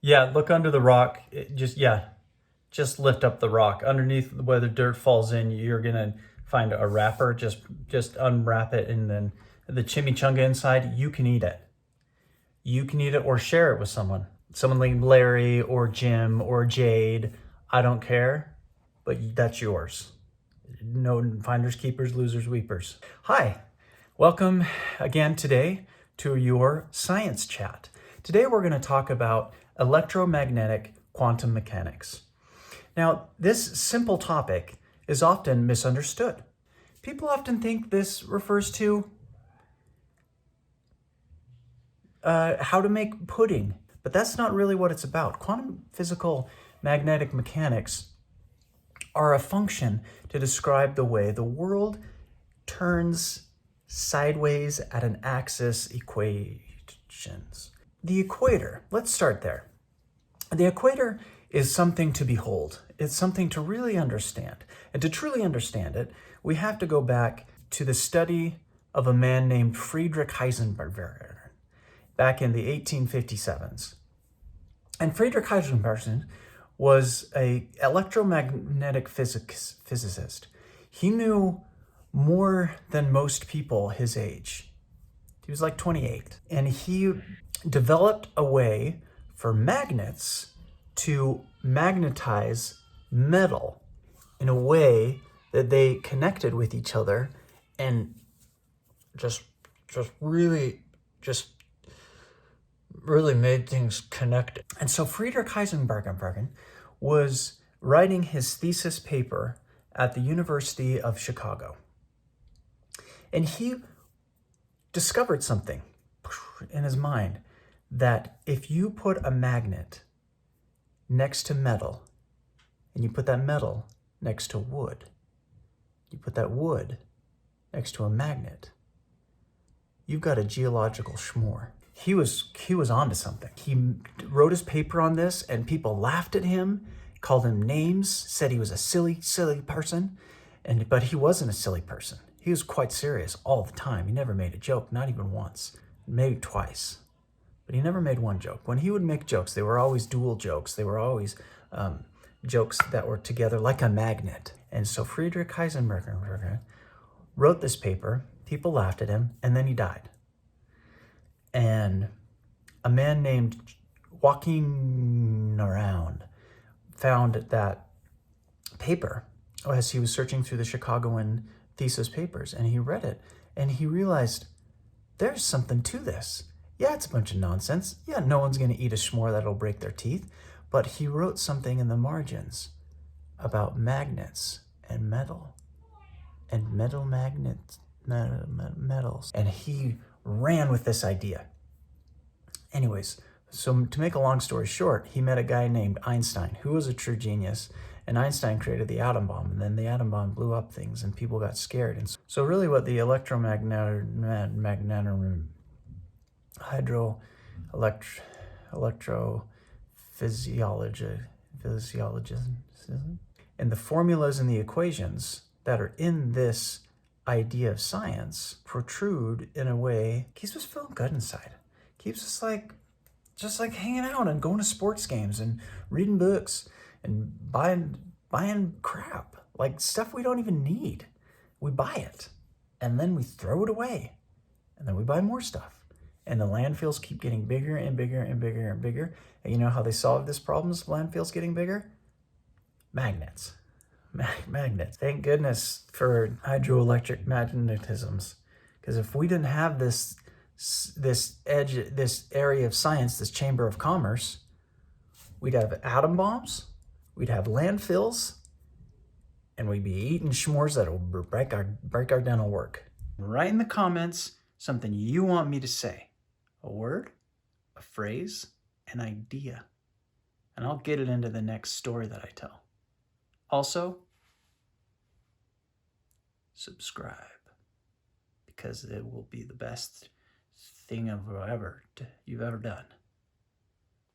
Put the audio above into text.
Yeah, look under the rock. Just lift up the rock. Underneath where the dirt falls in, you're gonna find a wrapper. Just unwrap it, and then the chimichanga inside, you can eat it. You can eat it or share it with someone. Someone like Larry or Jim or Jade. I don't care, but that's yours. No finders, keepers, losers, weepers. Hi, welcome again today to your science chat. Today we're going to talk about electromagnetic quantum mechanics. Now, this simple topic is often misunderstood. People often think this refers to how to make pudding, but that's not really what it's about. Quantum physical magnetic mechanics are a function to describe the way the world turns sideways at an axis equations. The equator, let's start there. The equator is something to behold. It's something to really understand. And to truly understand it, we have to go back to the study of a man named Friedrich Heisenberg back in the 1857s. And Friedrich Heisenberg was an electromagnetic physicist. He knew more than most people his age. He was like 28. And he developed a way for magnets to magnetize metal in a way that they connected with each other and just really made things connected. And so Friedrich Heisenberg was writing his thesis paper at the University of Chicago. And he discovered something in his mind, that if you put a magnet next to metal, and you put that metal next to wood, you put that wood next to a magnet, you've got a geological schmore. He was onto something. He wrote his paper on this, and people laughed at him, called him names, said he was a silly person, but he wasn't a silly person. He was quite serious all the time. He never made a joke, not even once, maybe twice, but he never made one joke. When he would make jokes, they were always dual jokes. They were always jokes that were together like a magnet. And so Friedrich Heisenberg wrote this paper, people laughed at him, and then he died. And a man named walking around found that paper as he was searching through the Chicagoan thesis papers, and he read it, and he realized there's something to this. Yeah, it's a bunch of nonsense. Yeah, no one's going to eat a s'more that'll break their teeth. But he wrote something in the margins about magnets and metal and metals. And he ran with this idea. Anyways, so to make a long story short, he met a guy named Einstein, who was a true genius, and Einstein created the atom bomb, and then the atom bomb blew up things, and people got scared. And so really what the electrophysiologism and the formulas and the equations that are in this idea of science protrude in a way keeps us feeling good inside, keeps us just like hanging out and going to sports games and reading books and buying crap, like stuff we don't even need. We buy it and then we throw it away, and then we buy more stuff, and the landfills keep getting bigger and bigger and bigger and bigger. And you know how they solve this problem, landfills getting bigger? Magnets. Magnets. Thank goodness for hydroelectric magnetisms, because if we didn't have this area of science, this chamber of commerce, we'd have atom bombs, we'd have landfills, and we'd be eating s'mores that'll break our dental work. Write in the comments something you want me to say. A word, a phrase, an idea, and I'll get it into the next story that I tell. Also, subscribe, because it will be the best thing you've ever done.